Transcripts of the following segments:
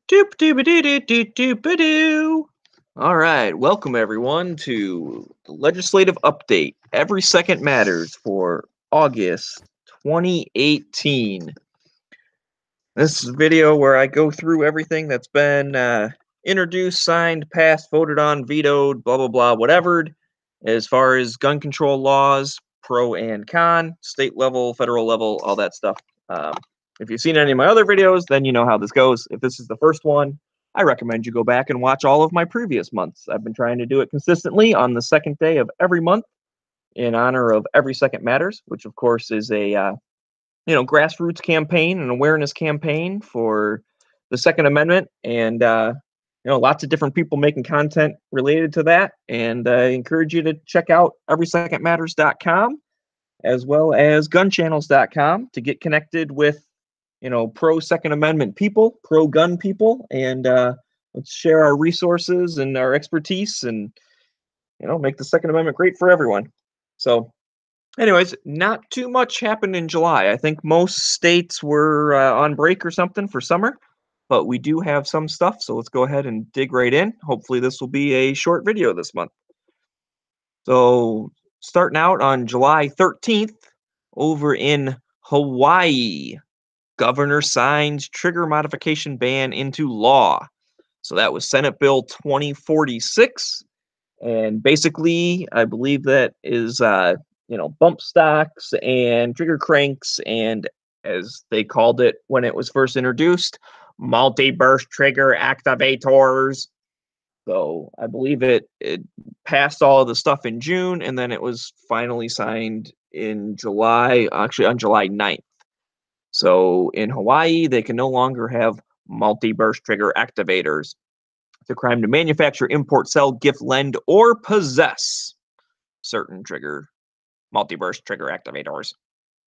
Doop dooba doo doo doo dooba doo. All right, welcome everyone to the legislative update. Every second matters for August 2018. This is a video where I go through everything that's been introduced, signed, passed, voted on, vetoed, blah blah blah, whatever, as far as gun control laws, pro and con, state level, federal level, all that stuff. Um, if you've seen any of my other videos, then you know how this goes. If this is the first one, I recommend you go back and watch all of my previous months. I've been trying to do it consistently on the second day of every month in honor of Every Second Matters, which of course is a grassroots campaign, an awareness campaign for the Second Amendment, and lots of different people making content related to that. And I encourage you to check out everysecondmatters.com as well as gunchannels.com to get connected with pro Second Amendment people, pro gun people, and let's share our resources and our expertise, and make the Second Amendment great for everyone. So anyways, not too much happened in July. I think most states were on break or something for summer, but we do have some stuff, so let's go ahead and dig right in. Hopefully this will be a short video this month. So starting out on July 13th, over in Hawaii, governor signs trigger modification ban into law. So that was Senate Bill 2046. And basically, I believe that is, bump stocks and trigger cranks, and as they called it when it was first introduced, multi-burst trigger activators. So I believe it passed all of the stuff in June, and then it was finally signed in July, actually on July 9th. So in Hawaii, they can no longer have multi-burst trigger activators. It's a crime to manufacture, import, sell, gift, lend, or possess certain multi-burst trigger activators.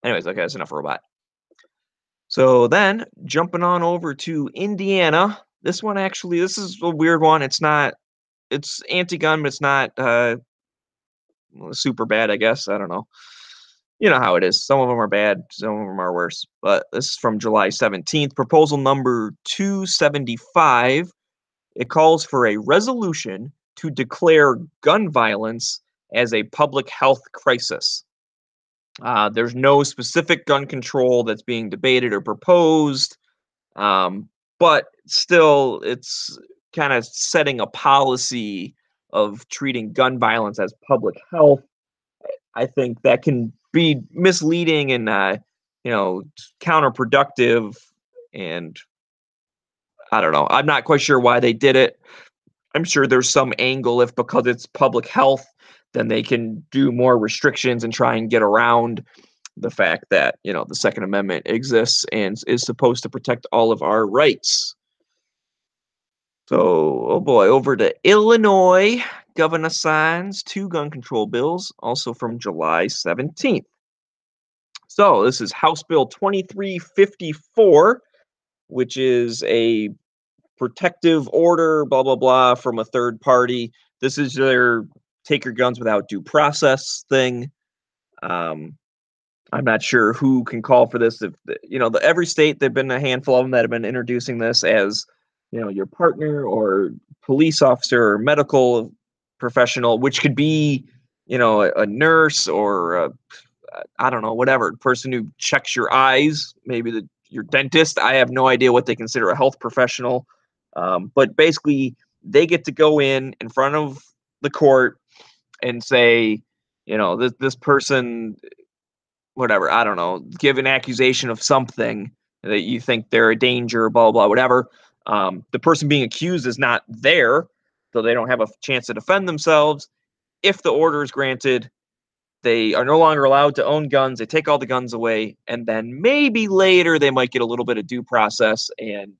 Anyways, okay, that's enough robot. So then, jumping on over to Indiana. This is a weird one. It's anti-gun, but it's not super bad, I guess. I don't know. You know how it is. Some of them are bad, some of them are worse. But this is from July 17th. Proposal number 275. It calls for a resolution to declare gun violence as a public health crisis. There's no specific gun control that's being debated or proposed, but still, it's kind of setting a policy of treating gun violence as public health. I think that can be misleading and counterproductive, and I don't know. I'm not quite sure why they did it. I'm sure there's some angle if because it's public health, then they can do more restrictions and try and get around the fact that, the Second Amendment exists and is supposed to protect all of our rights. So, oh boy, over to Illinois, governor signs 2 gun control bills, also from July 17th. So this is House Bill 2354, which is a protective order, blah, blah, blah, from a third party. This is their take your guns without due process thing. I'm not sure who can call for this. If every state, there've been a handful of them that have been introducing this as, your partner or police officer or medical professional, which could be, a nurse or I don't know, whatever person who checks your eyes, maybe your dentist. I have no idea what they consider a health professional. But basically, they get to go in front of the court and say, this person, whatever, I don't know, give an accusation of something that you think they're a danger, blah, blah, whatever. The person being accused is not there, so they don't have a chance to defend themselves. If the order is granted, they are no longer allowed to own guns. They take all the guns away, and then maybe later they might get a little bit of due process and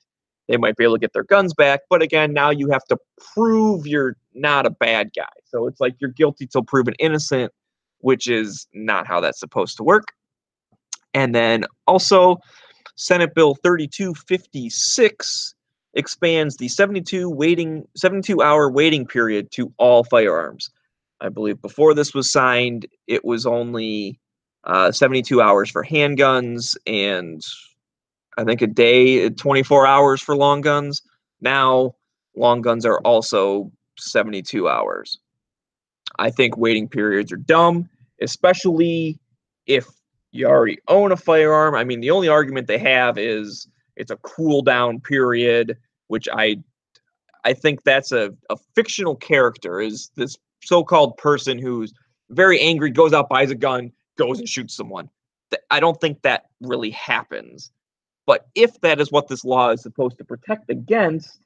they might be able to get their guns back. But again, now you have to prove you're not a bad guy. So it's like you're guilty till proven innocent, which is not how that's supposed to work. And then also, Senate Bill 3256 expands the 72-hour waiting period to all firearms. I believe before this was signed, it was only 72 hours for handguns and I think a day, 24 hours for long guns. Now, long guns are also 72 hours. I think waiting periods are dumb, especially if you already own a firearm. I mean, the only argument they have is it's a cool down period, which I think that's a fictional character, is this so-called person who's very angry, goes out, buys a gun, goes and shoots someone. I don't think that really happens. But if that is what this law is supposed to protect against,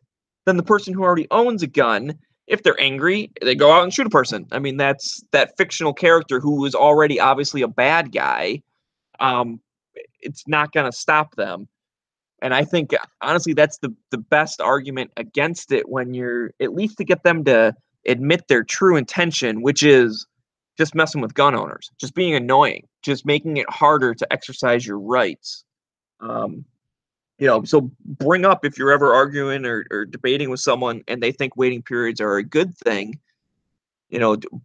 then the person who already owns a gun, if they're angry, they go out and shoot a person. I mean, that's that fictional character who is already obviously a bad guy. Um, it's not going to stop them. And I think honestly, that's the best argument against it, when you're at least to get them to admit their true intention, which is just messing with gun owners, just being annoying, just making it harder to exercise your rights. Um, so bring up, if you're ever arguing or debating with someone and they think waiting periods are a good thing,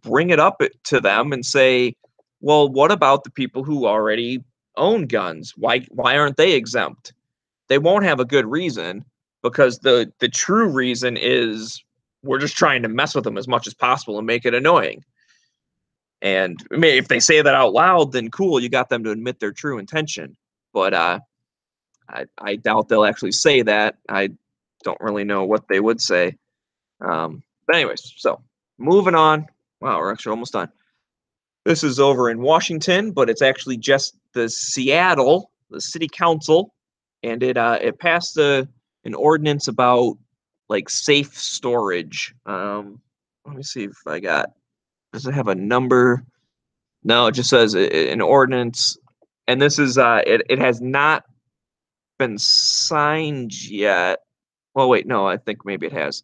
bring it up to them and say, well, what about the people who already own guns? Why aren't they exempt? They won't have a good reason, because the true reason is we're just trying to mess with them as much as possible and make it annoying. And I mean, if they say that out loud, then cool, you got them to admit their true intention. But I doubt they'll actually say that. I don't really know what they would say. But anyways, so moving on. Wow, we're actually almost done. This is over in Washington, but it's actually just the city council, and it passed an ordinance about like safe storage. Let me see if does it have a number? No, it just says an ordinance, and this is it has not been signed yet. Well, wait, no, I think maybe it has.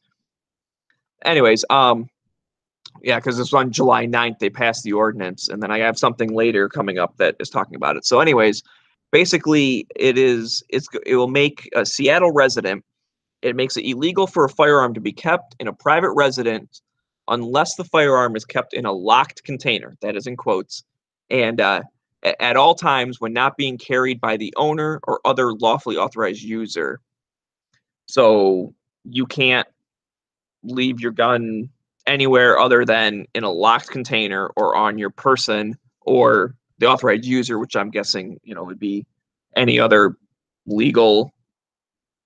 Anyways, yeah, because it's on July 9th they passed the ordinance, and then I have something later coming up that is talking about it. So, anyways, basically, it will make a Seattle resident. It makes it illegal for a firearm to be kept in a private residence unless the firearm is kept in a locked container. That is in quotes, and at all times when not being carried by the owner or other lawfully authorized user. So you can't leave your gun anywhere other than in a locked container or on your person or the authorized user, which I'm guessing, would be any other legal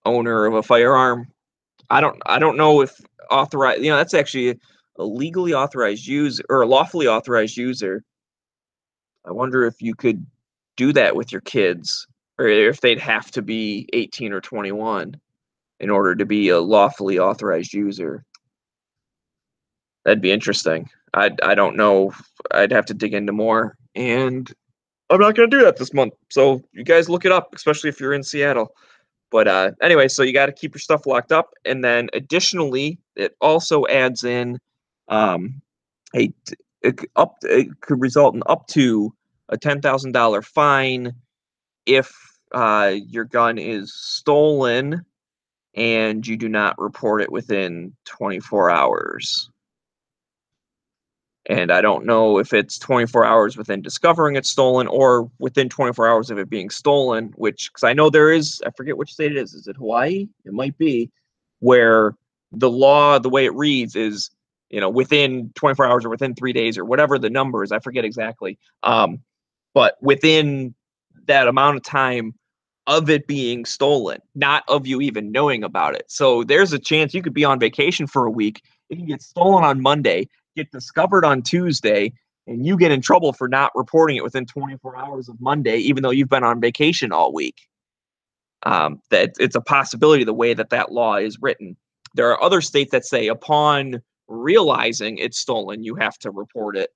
owner of a firearm. I don't know if authorized, that's actually a legally authorized user or a lawfully authorized user. I wonder if you could do that with your kids, or if they'd have to be 18 or 21 in order to be a lawfully authorized user. That'd be interesting. I don't know. I'd have to dig into more, and I'm not going to do that this month. So you guys look it up, especially if you're in Seattle. But anyway, so you got to keep your stuff locked up, and then additionally, it also adds in it could result in up to a $10,000 fine if your gun is stolen and you do not report it within 24 hours. And I don't know if it's 24 hours within discovering it's stolen or within 24 hours of it being stolen, because I know there is, I forget which state it is. Is it Hawaii? It might be, where the law, the way it reads is, within 24 hours or within 3 days or whatever the number is. I forget exactly. But within that amount of time of it being stolen, not of you even knowing about it. So there's a chance you could be on vacation for a week. It can get stolen on Monday, get discovered on Tuesday, and you get in trouble for not reporting it within 24 hours of Monday, even though you've been on vacation all week. That it's a possibility the way that law is written. There are other states that say upon realizing it's stolen, you have to report it.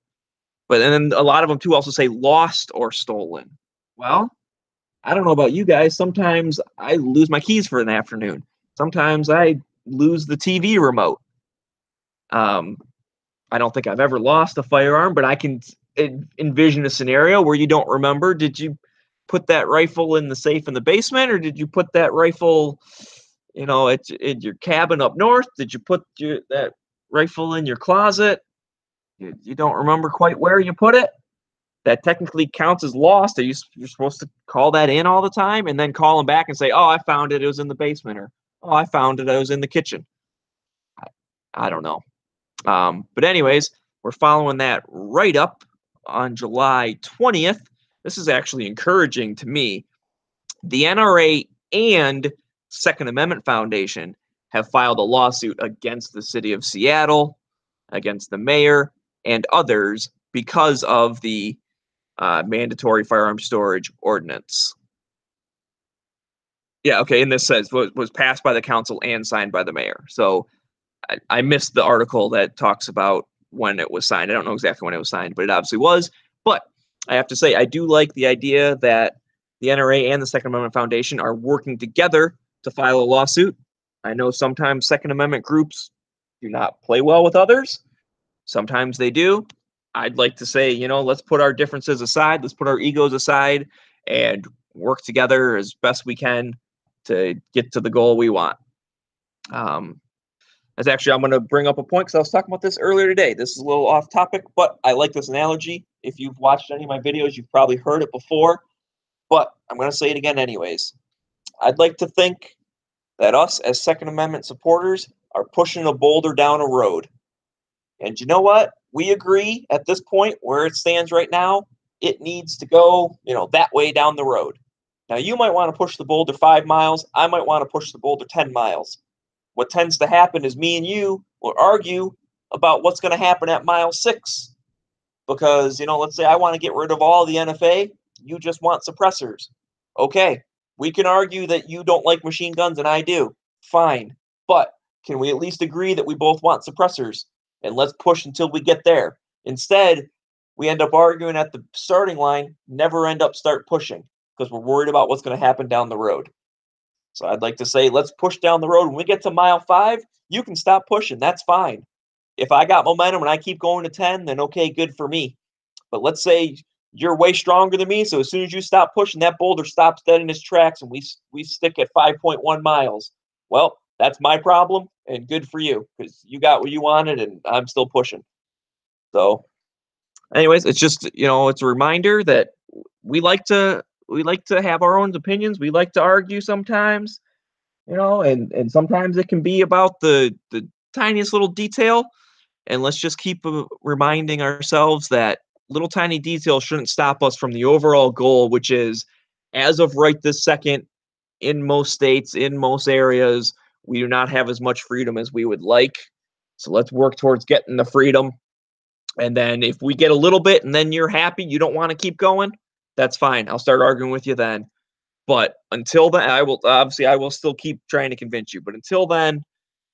But then a lot of them too also say lost or stolen. Well, I don't know about you guys. Sometimes I lose my keys for an afternoon. Sometimes I lose the TV remote. I don't think I've ever lost a firearm, but I can envision a scenario where you don't remember. Did you put that rifle in the safe in the basement, or did you put that rifle, at your cabin up north? Did you put that rifle in your closet? You don't remember quite where you put it? That technically counts as lost. You're supposed to call that in all the time and then call them back and say, oh, I found it. It was in the basement, or, Oh, I found it. I was in the kitchen. I don't know. But anyways, we're following that right up on July 20th. This is actually encouraging to me. The NRA and Second Amendment Foundation have filed a lawsuit against the city of Seattle, against the mayor, and others because of the mandatory firearm storage ordinance. Yeah, okay, and this says was passed by the council and signed by the mayor. So I missed the article that talks about when it was signed. I don't know exactly when it was signed, but it obviously was. But I have to say, I do like the idea that the NRA and the Second Amendment Foundation are working together to file a lawsuit. I know sometimes Second Amendment groups do not play well with others. Sometimes they do. I'd like to say, let's put our differences aside, let's put our egos aside, and work together as best we can to get to the goal we want. As actually, I'm going to bring up a point because I was talking about this earlier today. This is a little off topic, but I like this analogy. If you've watched any of my videos, you've probably heard it before, but I'm going to say it again anyways. I'd like to think that us as Second Amendment supporters are pushing a boulder down a road. And you know what? We agree at this point where it stands right now, it needs to go, that way down the road. Now, you might want to push the boulder 5 miles. I might want to push the boulder 10 miles. What tends to happen is me and you will argue about what's going to happen at mile 6. Because, let's say I want to get rid of all the NFA. You just want suppressors. Okay, we can argue that you don't like machine guns and I do. Fine. But can we at least agree that we both want suppressors? And let's push until we get there. Instead, we end up arguing at the starting line, never start pushing because we're worried about what's going to happen down the road. So I'd like to say, let's push down the road. When we get to mile 5, you can stop pushing. That's fine. If I got momentum and I keep going to 10, then okay, good for me. But let's say you're way stronger than me, so as soon as you stop pushing, that boulder stops dead in its tracks, and we stick at 5.1 miles. Well, that's my problem, and good for you, because you got what you wanted, and I'm still pushing. So, anyways, it's just it's a reminder that we like to have our own opinions. We like to argue sometimes, and sometimes it can be about the tiniest little detail. And let's just keep reminding ourselves that little tiny details shouldn't stop us from the overall goal, which is, as of right this second, in most states, in most areas, we do not have as much freedom as we would like. So let's work towards getting the freedom. And then if we get a little bit and then you're happy, you don't want to keep going, that's fine. I'll start arguing with you then. But until then, I will still keep trying to convince you. But until then,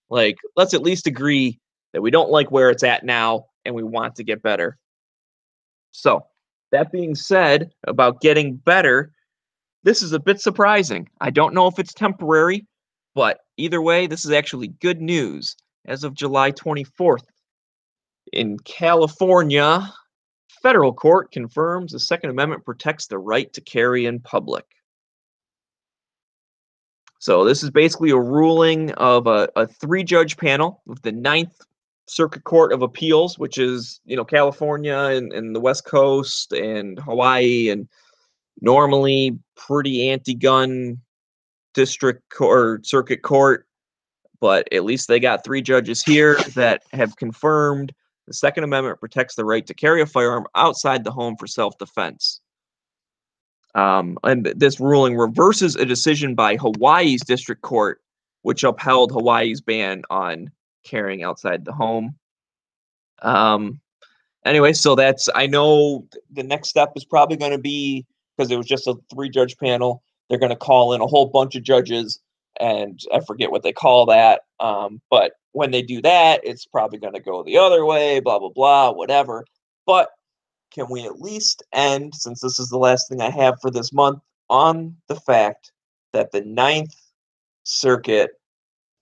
let's at least agree that we don't like where it's at now and we want to get better. So, that being said, about getting better, this is a bit surprising. I don't know if it's temporary, but either way, this is actually good news. As of July 24th, in California, federal court confirms the Second Amendment protects the right to carry in public. So this is basically a ruling of a 3-judge panel of the Ninth Circuit Court of Appeals, which is, California and the West Coast and Hawaii, and normally pretty anti-gun district or circuit court. But at least they got 3 judges here that have confirmed the Second Amendment protects the right to carry a firearm outside the home for self-defense. And this ruling reverses a decision by Hawaii's district court, which upheld Hawaii's ban on carrying outside the home. Anyway, so I know the next step is probably going to be, because it was just a 3-judge panel, they're going to call in a whole bunch of judges, and I forget what they call that. But when they do that, it's probably going to go the other way, blah, blah, blah, whatever. But can we at least end, since this is the last thing I have for this month, on the fact that the Ninth Circuit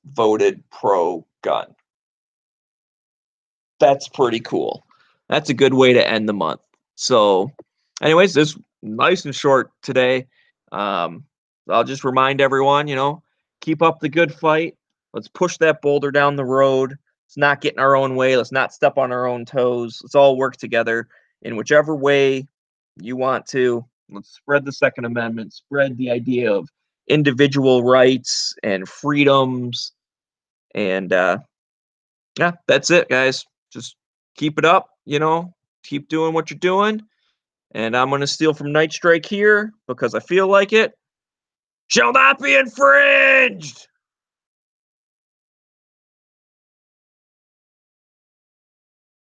voted pro-gun? That's pretty cool. That's a good way to end the month. So, anyways, this is nice and short today. I'll just remind everyone, keep up the good fight. Let's push that boulder down the road. Let's not get in our own way. Let's not step on our own toes. Let's all work together in whichever way you want to. Let's spread the Second Amendment, spread the idea of individual rights and freedoms. And yeah, that's it, guys. Just keep it up, keep doing what you're doing. And I'm going to steal from Night Strike here because I feel like it. Shall not be infringed!